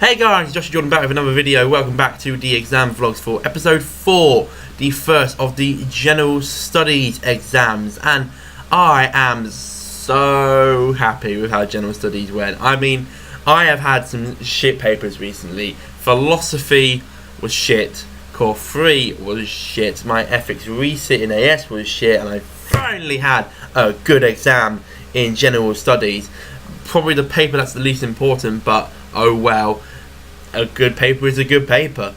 Hey guys, Joshua Jordan back with another video. Welcome back to the exam vlogs for episode 4, the first of the general studies exams, and I am so happy with how general studies went. I mean, I have had some shit papers recently. Philosophy was shit, Core 3 was shit, my ethics resit in AS was shit, and I finally had a good exam in general studies. Probably the paper that's the least important, but oh well, a good paper is a good paper.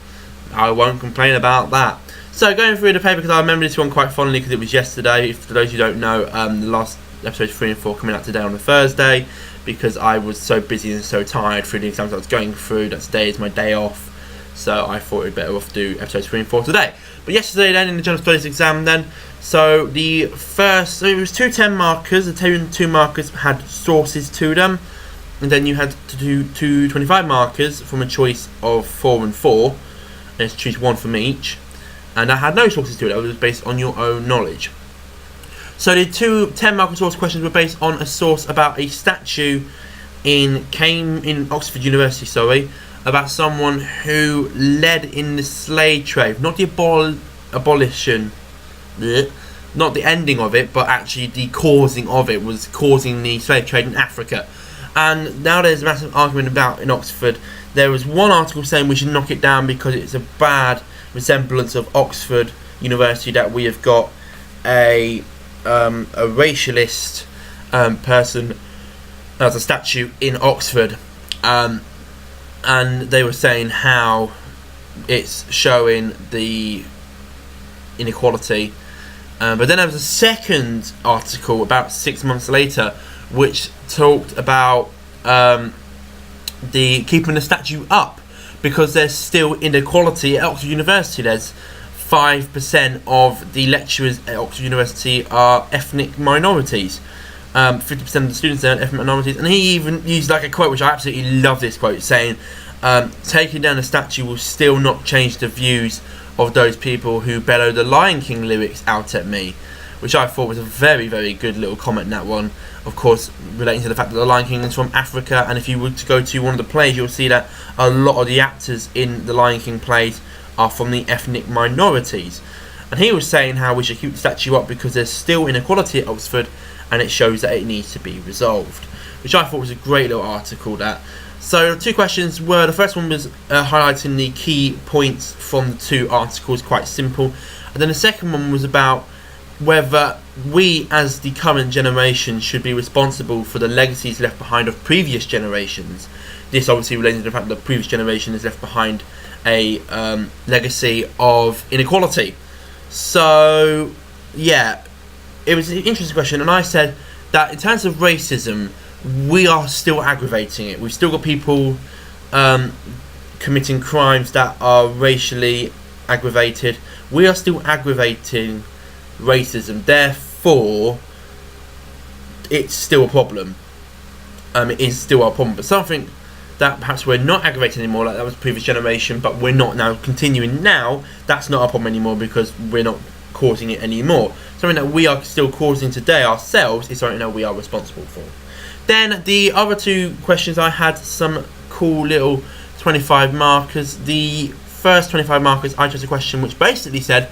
I won't complain about that. So going through the paper, because I remember this one quite fondly because it was yesterday. For those who don't know, the last episodes 3 and 4 coming out today on a Thursday, because I was so busy and so tired through the exams I was going through. That today is my day off, so I thought it'd better off do episodes 3 and 4 today. But yesterday then, in the general studies exam then, so the first, so it was 2 10 markers. The 2 markers had sources to them, and then you had to do 2 25 markers from a choice of 4 and 4, and to choose one from each, and that had no sources to it. That was based on your own knowledge. So the 2 10 marker source questions were based on a source about a statue in Oxford University, about someone who led in the slave trade, not the abolition, not the ending of it, but actually the causing of it, was causing the slave trade in Africa. And now there's a massive argument about in Oxford. There was one article saying we should knock it down because it's a bad resemblance of Oxford University, that we have got a racialist person as a statue in Oxford, and they were saying how it's showing the inequality. But then there was a second article about 6 months later which talked about the keeping the statue up because there's still inequality at Oxford University. There's 5% of the lecturers at Oxford University are ethnic minorities. 50% of the students there are ethnic minorities, and he even used like a quote which I absolutely love. This quote saying, "Taking down the statue will still not change the views of those people who bellow the Lion King lyrics out at me," which I thought was a very, very good little comment in that one. Of course, relating to the fact that the Lion King is from Africa, and if you were to go to one of the plays, you'll see that a lot of the actors in the Lion King plays are from the ethnic minorities. And he was saying how we should keep the statue up because there's still inequality at Oxford, and it shows that it needs to be resolved, which I thought was a great little article. That. So the 2 questions were, the first one was highlighting the key points from the 2 articles, quite simple, and then the second one was about whether we as the current generation should be responsible for the legacies left behind of previous generations. This obviously relating to the fact that the previous generation has left behind a legacy of inequality. So yeah, it was an interesting question, and I said that in terms of racism, we are still aggravating it. We've still got people committing crimes that are racially aggravated. We are still aggravating racism, therefore it's still a problem. It is still a problem, but something that perhaps we're not aggravating anymore, like that was the previous generation, but we're not now continuing now, that's not a problem anymore because we're not causing it anymore. Something that we are still causing today ourselves is something that we are responsible for. Then the other 2 questions, I had some cool little 25 markers. The first 25 markers, I chose a question which basically said,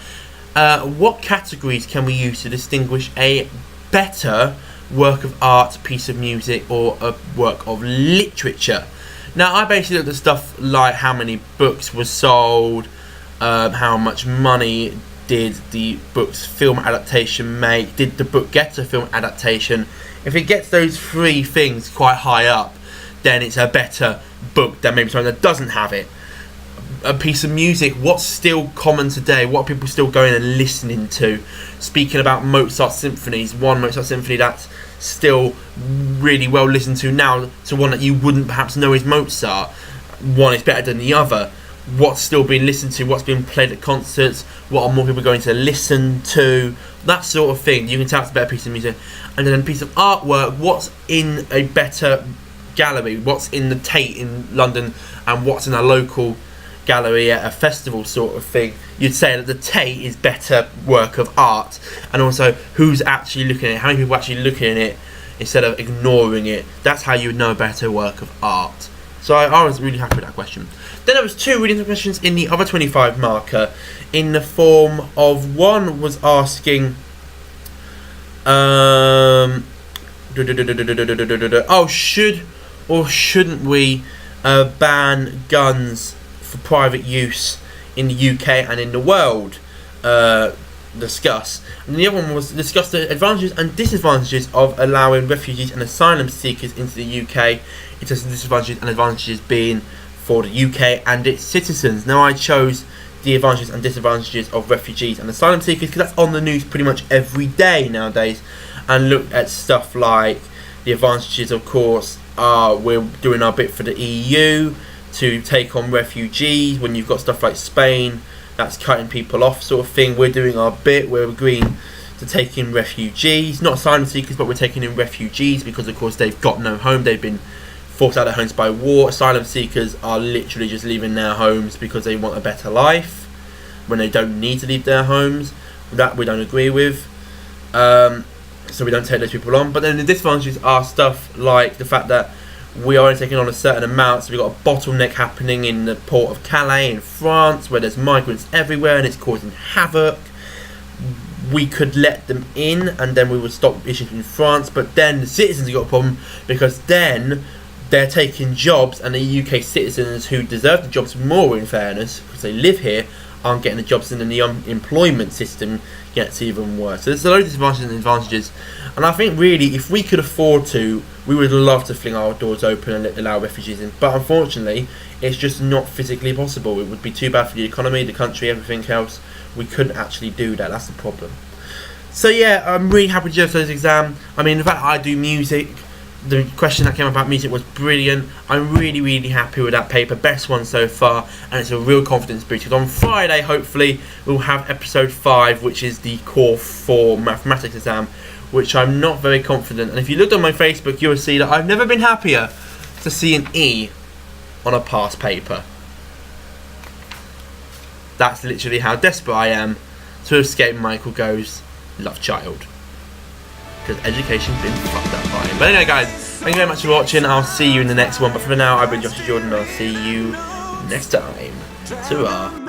what categories can we use to distinguish a better work of art, piece of music, or a work of literature? Now, I basically looked at stuff like how many books were sold, how much money did the book's film adaptation make, did the book get a film adaptation. If it gets those 3 things quite high up, then it's a better book than maybe something that doesn't have it. A piece of music, what's still common today, what are people still going and listening to? Speaking about Mozart symphonies, one Mozart symphony that's still really well listened to now, to one that you wouldn't perhaps know is Mozart. One is better than the other. What's still being listened to, what's being played at concerts, what are more people going to listen to, that sort of thing. You can tell it's a better piece of music. And then a piece of artwork, what's in a better gallery, what's in the Tate in London, and what's in a local gallery at a festival sort of thing. You'd say that the Tate is better work of art, and also who's actually looking at it, how many people are actually looking at it instead of ignoring it. That's how you would know a better work of art. So I was really happy with that question. Then there was 2 really interesting questions in the other 25 marker, in the form of one was asking, should or shouldn't we ban guns for private use in the UK and in the world? Discuss. And the other one was discuss the advantages and disadvantages of allowing refugees and asylum seekers into the UK. It has disadvantages and advantages being for the UK and its citizens. Now I chose the advantages and disadvantages of refugees and asylum seekers because that's on the news pretty much every day nowadays, and look at stuff like the advantages, of course, are we're doing our bit for the EU to take on refugees. When you've got stuff like Spain that's cutting people off sort of thing, we're doing our bit, we're agreeing to take in refugees, not asylum seekers, but we're taking in refugees because of course they've got no home, they've been forced out of their homes by war. Asylum seekers are literally just leaving their homes because they want a better life when they don't need to leave their homes. That we don't agree with, so we don't take those people on. But then the disadvantages are stuff like the fact that we are only taking on a certain amount, so we've got a bottleneck happening in the port of Calais in France where there's migrants everywhere and it's causing havoc. We could let them in and then we would stop issues in France, but then the citizens have got a problem because then they're taking jobs and the UK citizens who deserve the jobs more, in fairness, because they live here, aren't getting the jobs, and then the unemployment system gets even worse. So there's a load of disadvantages and advantages, and I think really if we could afford to, we would love to fling our doors open and allow refugees in, but unfortunately it's just not physically possible. It would be too bad for the economy, the country, everything else. We couldn't actually do that, that's the problem. So yeah, I'm really happy to do today's exam. I mean, the fact that I do music, the question that came about music was brilliant. I'm really happy with that paper, best one so far, and it's a real confidence boost because on Friday hopefully we'll have episode 5, which is the core 4 mathematics exam, which I'm not very confident. And if you looked on my Facebook, you will see that I've never been happier to see an E on a past paper. That's literally how desperate I am to escape Michael Gove's love child, because education's been fucked up by him. But anyway guys, thank you very much for watching. I'll see you in the next one, but for now I've been Joshua Jordan. I'll see you next time. Ta-ra.